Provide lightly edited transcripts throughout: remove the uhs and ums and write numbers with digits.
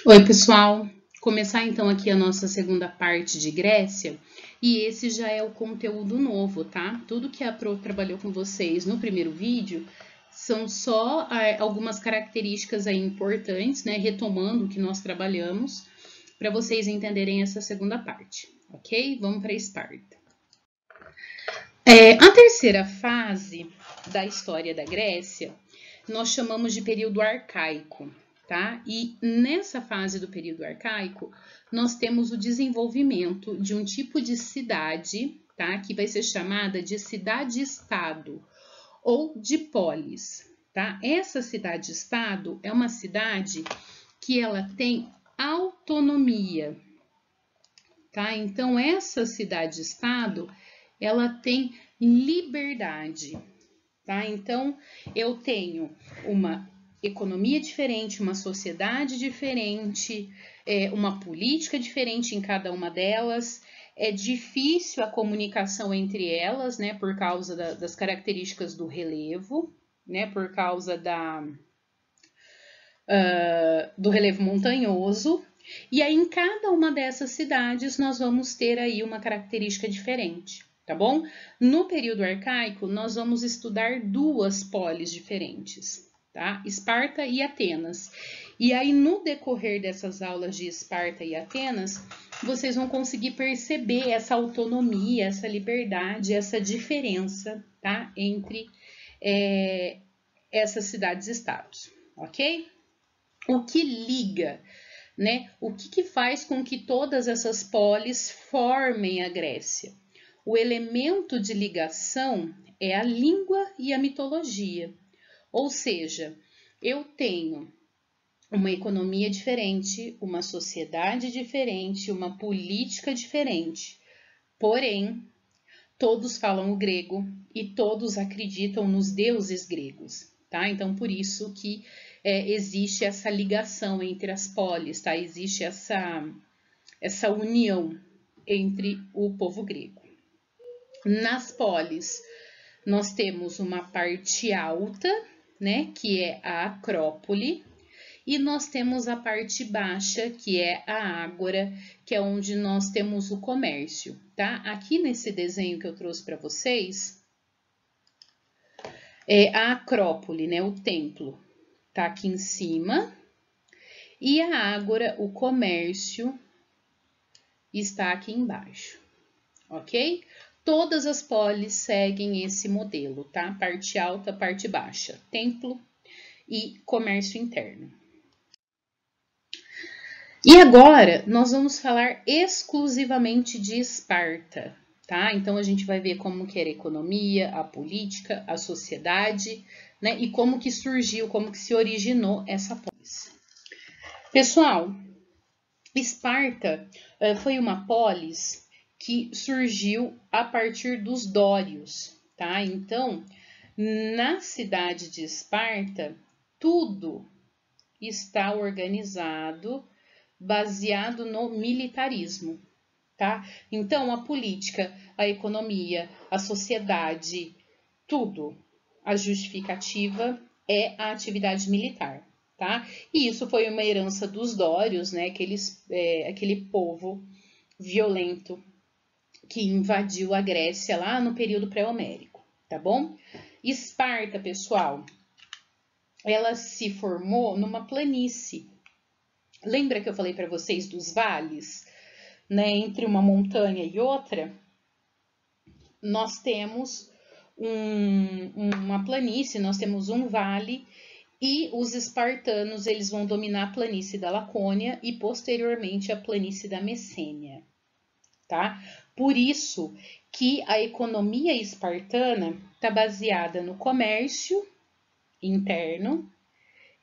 Oi, pessoal! Começar então aqui a nossa segunda parte de Grécia, e esse já é o conteúdo novo, tá? Tudo que a Pro trabalhou com vocês no primeiro vídeo são só algumas características aí importantes, né? Retomando o que nós trabalhamos, para vocês entenderem essa segunda parte, ok? Vamos para Esparta. A terceira fase da história da Grécia nós chamamos de período arcaico, tá? E nessa fase do período arcaico, nós temos o desenvolvimento de um tipo de cidade, tá? Que vai ser chamada de cidade-estado ou de polis, tá? Essa cidade-estado é uma cidade que ela tem autonomia, tá? Então, essa cidade-estado, ela tem liberdade, tá? Então, eu tenho uma economia diferente, uma sociedade diferente, uma política diferente em cada uma delas. É difícil a comunicação entre elas, né, por causa das características do relevo, né, por causa do relevo montanhoso. E aí, em cada uma dessas cidades, nós vamos ter aí uma característica diferente, tá bom? No período arcaico, nós vamos estudar duas polis diferentes, tá? Esparta e Atenas. E aí, no decorrer dessas aulas de Esparta e Atenas, vocês vão conseguir perceber essa autonomia, essa liberdade, essa diferença, tá? Entre essas cidades-estados, ok? O que liga, né? O que faz com que todas essas polis formem a Grécia? O elemento de ligação é a língua e a mitologia. Ou seja, eu tenho uma economia diferente, uma sociedade diferente, uma política diferente. Porém, todos falam o grego e todos acreditam nos deuses gregos, tá? Então, por isso que existe essa ligação entre as polis, tá? Existe essa união entre o povo grego. Nas polis, nós temos uma parte alta, né, que é a Acrópole, e nós temos a parte baixa, que é a Ágora, que é onde nós temos o comércio, tá? Aqui nesse desenho que eu trouxe para vocês, é a Acrópole, né, o templo, tá aqui em cima, e a Ágora, o comércio, está aqui embaixo, ok? Todas as polis seguem esse modelo, tá? Parte alta, parte baixa, templo e comércio interno. E agora nós vamos falar exclusivamente de Esparta, tá? Então a gente vai ver como que era a economia, a política, a sociedade, né? E como que surgiu, como que se originou essa polis. Pessoal, Esparta foi uma polis que surgiu a partir dos dórios, tá? Então, na cidade de Esparta, tudo está organizado baseado no militarismo, tá? Então, a política, a economia, a sociedade, tudo, a justificativa é a atividade militar, tá? E isso foi uma herança dos dórios, né? Aquele povo violento que invadiu a Grécia lá no período pré-homérico, tá bom? Esparta, pessoal, ela se formou numa planície. Lembra que eu falei para vocês dos vales, né? Entre uma montanha e outra, nós temos uma planície, nós temos um vale, e os espartanos eles vão dominar a planície da Lacônia e posteriormente a planície da Messênia, tá? Por isso que a economia espartana está baseada no comércio interno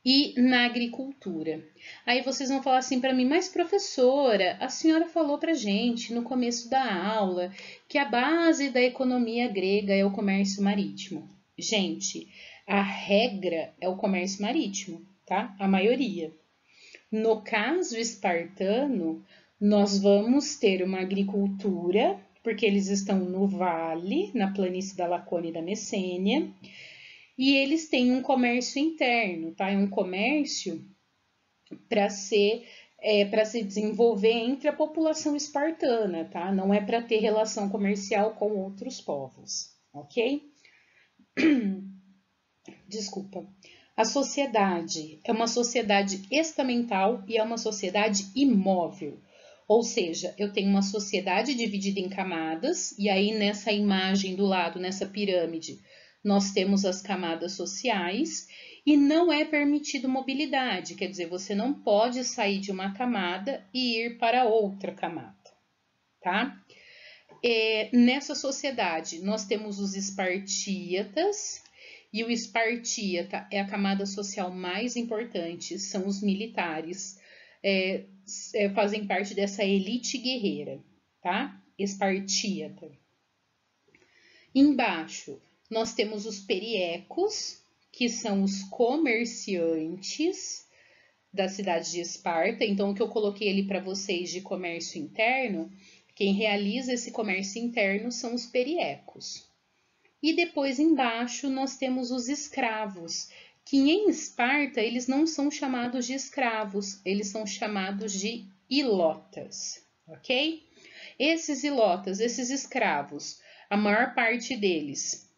e na agricultura. Aí vocês vão falar assim para mim, mas professora, a senhora falou para gente no começo da aula que a base da economia grega é o comércio marítimo. Gente, a regra é o comércio marítimo, tá? A maioria. No caso espartano, nós vamos ter uma agricultura, porque eles estão no vale, na planície da Lacônia e da Messênia, e eles têm um comércio interno, tá? É um comércio para ser para se desenvolver entre a população espartana, tá? Não é para ter relação comercial com outros povos, ok? Desculpa. A sociedade é uma sociedade estamental e é uma sociedade imóvel. Ou seja, eu tenho uma sociedade dividida em camadas, e aí nessa imagem do lado, nessa pirâmide, nós temos as camadas sociais, e não é permitido mobilidade, quer dizer, você não pode sair de uma camada e ir para outra camada, tá? Nessa sociedade, nós temos os espartíatas, e o espartíata é a camada social mais importante, são os militares, fazem parte dessa elite guerreira, tá? Espartíata. Embaixo, nós temos os periecos, que são os comerciantes da cidade de Esparta. Então, o que eu coloquei ali para vocês de comércio interno, quem realiza esse comércio interno são os periecos. E depois embaixo nós temos os escravos, que em Esparta eles não são chamados de escravos, eles são chamados de ilotas, ok? Esses ilotas, esses escravos, a maior parte deles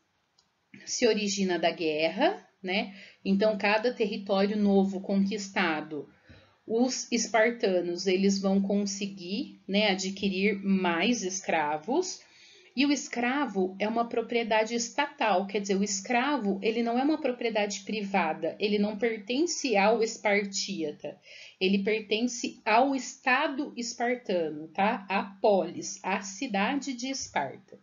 se origina da guerra, né? Então, cada território novo conquistado, os espartanos eles vão conseguir, né, adquirir mais escravos. E o escravo é uma propriedade estatal, quer dizer, o escravo ele não é uma propriedade privada, ele não pertence ao espartíata, ele pertence ao Estado espartano, tá? A polis, a cidade de Esparta.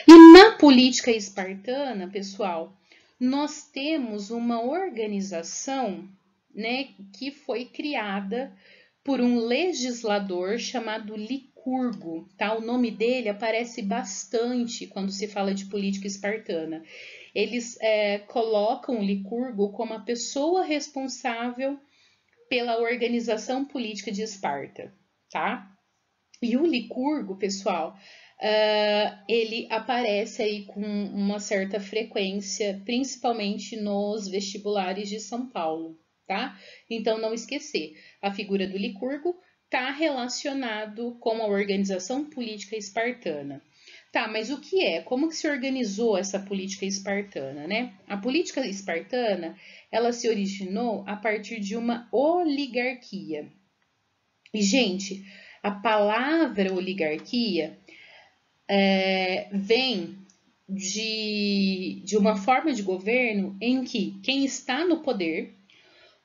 E na política espartana, pessoal, nós temos uma organização, né, que foi criada por um legislador chamado Licurgo, tá? O nome dele aparece bastante quando se fala de política espartana. Eles colocam o Licurgo como a pessoa responsável pela organização política de Esparta, tá? E o Licurgo, pessoal, ele aparece aí com uma certa frequência, principalmente nos vestibulares de São Paulo, tá? Então, não esquecer, a figura do Licurgo está relacionado com a organização política espartana. Tá, mas o que é? Como que se organizou essa política espartana, né? A política espartana, ela se originou a partir de uma oligarquia. E, gente, a palavra oligarquia vem de uma forma de governo em que quem está no poder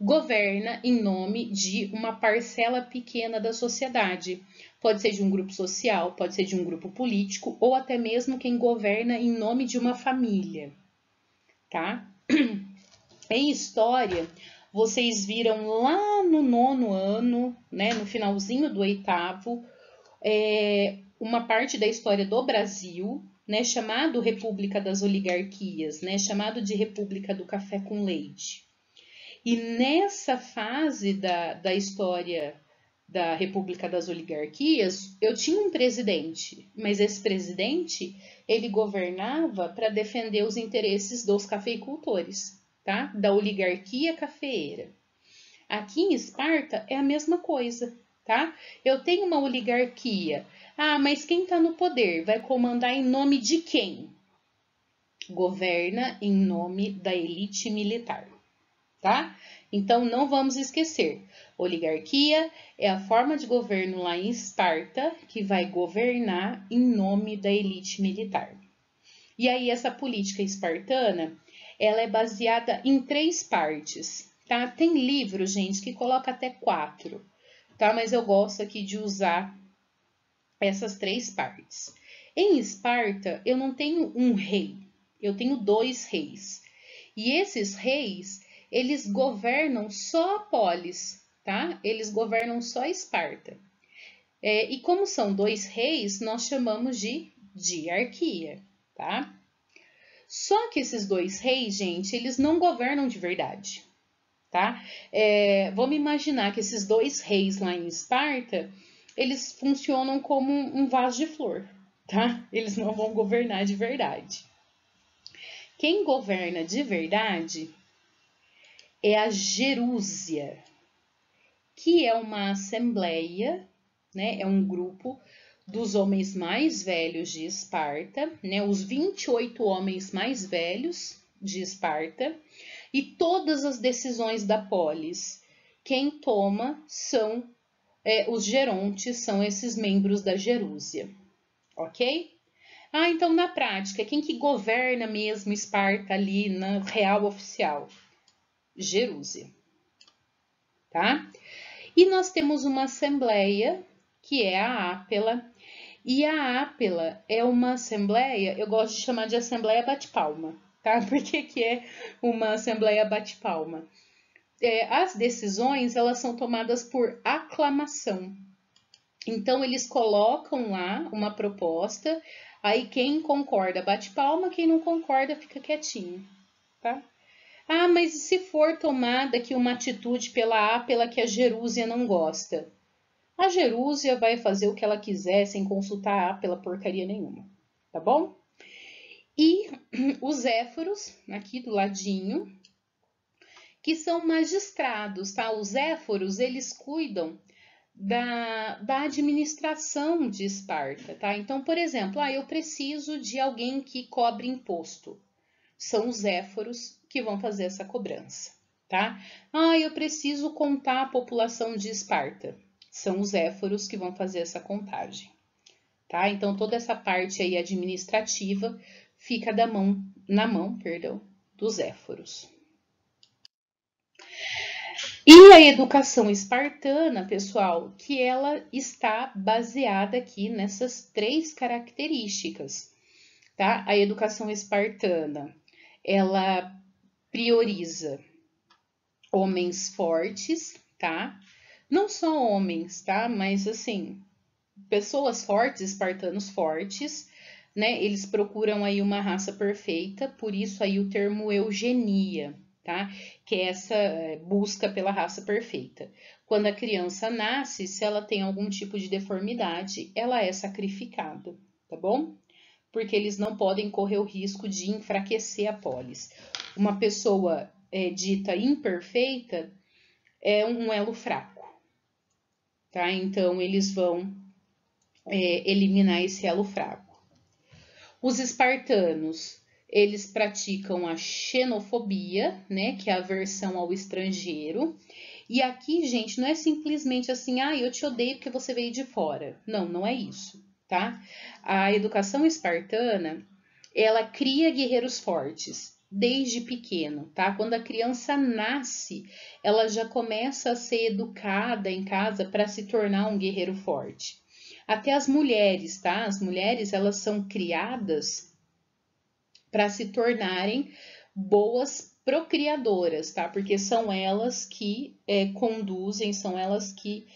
governa em nome de uma parcela pequena da sociedade. Pode ser de um grupo social, pode ser de um grupo político, ou até mesmo quem governa em nome de uma família, tá? Em história, vocês viram lá no 9º ano, né, no finalzinho do 8º, uma parte da história do Brasil, né, chamado República das Oligarquias, né, chamado de República do Café com Leite. E nessa fase da história da República das Oligarquias, eu tinha um presidente, mas esse presidente, ele governava para defender os interesses dos cafeicultores, tá? Da oligarquia cafeeira. Aqui em Esparta é a mesma coisa, tá? Eu tenho uma oligarquia. Ah, mas quem está no poder vai comandar em nome de quem? Governa em nome da elite militar, tá? Então, não vamos esquecer, oligarquia é a forma de governo lá em Esparta que vai governar em nome da elite militar. E aí, essa política espartana, ela é baseada em 3 partes, tá? Tem livro, gente, que coloca até 4, tá? Mas eu gosto aqui de usar essas 3 partes. Em Esparta, eu não tenho um rei, eu tenho 2 reis. E esses reis, eles governam só a polis, tá? Eles governam só Esparta. E como são 2 reis, nós chamamos de diarquia, tá? Só que esses 2 reis, gente, eles não governam de verdade, tá? Vamos imaginar que esses 2 reis lá em Esparta, eles funcionam como um vaso de flor, tá? Eles não vão governar de verdade. Quem governa de verdade é a gerúsia, que é uma assembleia, né? É um grupo dos homens mais velhos de Esparta, né? Os 28 homens mais velhos de Esparta, e todas as decisões da polis, quem toma são os gerontes, são esses membros da gerúsia, ok? Então na prática, quem que governa mesmo Esparta ali na real oficial? Gerúsia, tá? E nós temos uma assembleia, que é a Ápela, e a Ápela é uma assembleia, eu gosto de chamar de assembleia bate-palma, tá? Por que é uma assembleia bate-palma? As decisões, elas são tomadas por aclamação. Então, eles colocam lá uma proposta, aí quem concorda bate palma, quem não concorda fica quietinho, tá? Mas e se for tomada aqui uma atitude pela Ápela que a Gerúsia não gosta? A Gerúsia vai fazer o que ela quiser sem consultar a Ápela porcaria nenhuma, tá bom? E os Éforos, aqui do ladinho, que são magistrados, tá? Os Éforos, eles cuidam da administração de Esparta, tá? Então, por exemplo, eu preciso de alguém que cobre imposto. São os Éforos que vão fazer essa cobrança, tá? Eu preciso contar a população de Esparta. São os Éforos que vão fazer essa contagem, tá? Então, toda essa parte aí administrativa fica na mão dos Éforos. E a educação espartana, pessoal, que ela está baseada aqui nessas 3 características, tá? A educação espartana, ela prioriza homens fortes, tá? Não só homens, tá? Mas, assim, pessoas fortes, espartanos fortes, né? Eles procuram aí uma raça perfeita, por isso aí o termo eugenia, tá? Que é essa busca pela raça perfeita. Quando a criança nasce, se ela tem algum tipo de deformidade, ela é sacrificada, tá bom? Porque eles não podem correr o risco de enfraquecer a polis. Uma pessoa dita imperfeita é um elo fraco, tá? Então, eles vão eliminar esse elo fraco. Os espartanos, eles praticam a xenofobia, né, que é a aversão ao estrangeiro. E aqui, gente, não é simplesmente assim, eu te odeio porque você veio de fora. Não, não é isso, tá? A educação espartana, ela cria guerreiros fortes desde pequeno, tá? Quando a criança nasce, ela já começa a ser educada em casa para se tornar um guerreiro forte. Até as mulheres, tá? As mulheres, elas são criadas para se tornarem boas procriadoras, tá? Porque são elas que conduzem, são elas que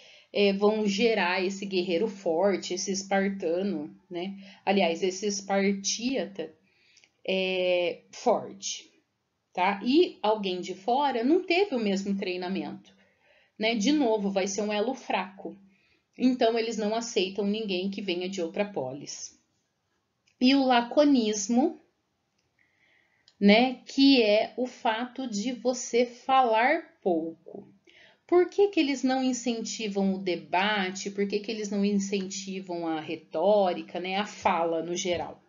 vão gerar esse guerreiro forte, esse espartano, né? Aliás, esse espartíata forte, tá? E alguém de fora não teve o mesmo treinamento, né? De novo, vai ser um elo fraco. Então, eles não aceitam ninguém que venha de outra polis. E o laconismo, né, que é o fato de você falar pouco. Por que eles não incentivam o debate? Por que eles não incentivam a retórica, né, a fala no geral?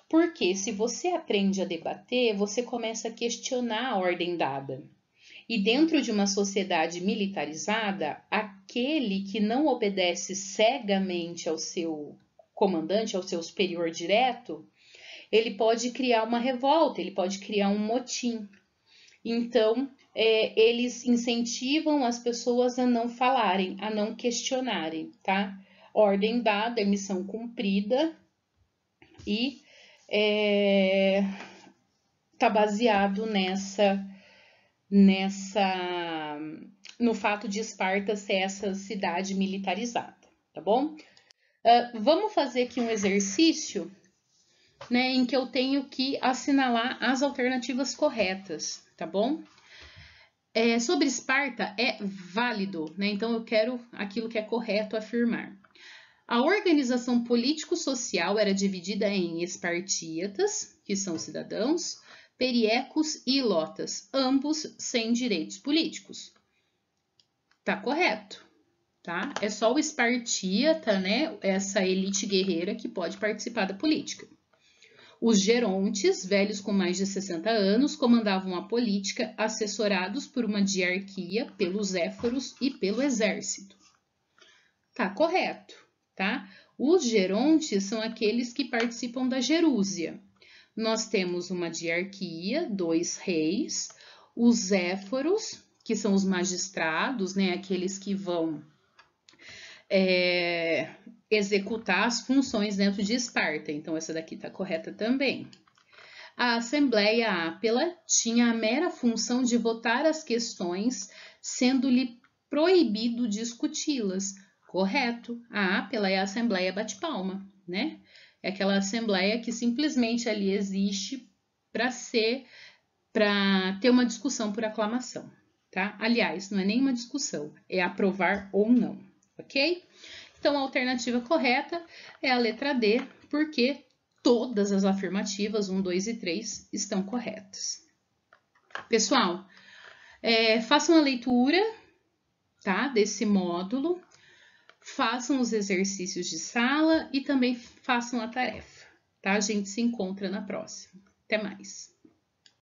Porque se você aprende a debater, você começa a questionar a ordem dada. E dentro de uma sociedade militarizada, aquele que não obedece cegamente ao seu comandante, ao seu superior direto, ele pode criar uma revolta, ele pode criar um motim. Então, eles incentivam as pessoas a não falarem, a não questionarem, tá? Ordem dada, missão cumprida e tá baseado no fato de Esparta ser essa cidade militarizada, tá bom? Vamos fazer aqui um exercício, né, em que eu tenho que assinalar as alternativas corretas, tá bom? Sobre Esparta é válido, né? Então eu quero aquilo que é correto afirmar. A organização político-social era dividida em espartíatas, que são cidadãos, periecos e ilotas, ambos sem direitos políticos. Tá correto, tá? É só o espartíata, né? Essa elite guerreira que pode participar da política. Os gerontes, velhos com mais de 60 anos, comandavam a política, assessorados por uma diarquia, pelos éforos e pelo exército. Tá correto, tá? Os gerontes são aqueles que participam da gerúsia. Nós temos uma diarquia, 2 reis, os éforos, que são os magistrados, né? Aqueles que vão executar as funções dentro de Esparta. Então, essa daqui está correta também. A Assembleia Ápela tinha a mera função de votar as questões, sendo-lhe proibido discuti-las. Correto. A Ápela é a Assembleia bate-palma, né? É aquela Assembleia que simplesmente ali existe para ter uma discussão por aclamação, tá? Aliás, não é nenhuma discussão, é aprovar ou não, ok? Então, a alternativa correta é a letra D, porque todas as afirmativas 1, 2 e 3 estão corretas. Pessoal, façam a leitura, tá, desse módulo, façam os exercícios de sala e também façam a tarefa, tá? A gente se encontra na próxima. Até mais!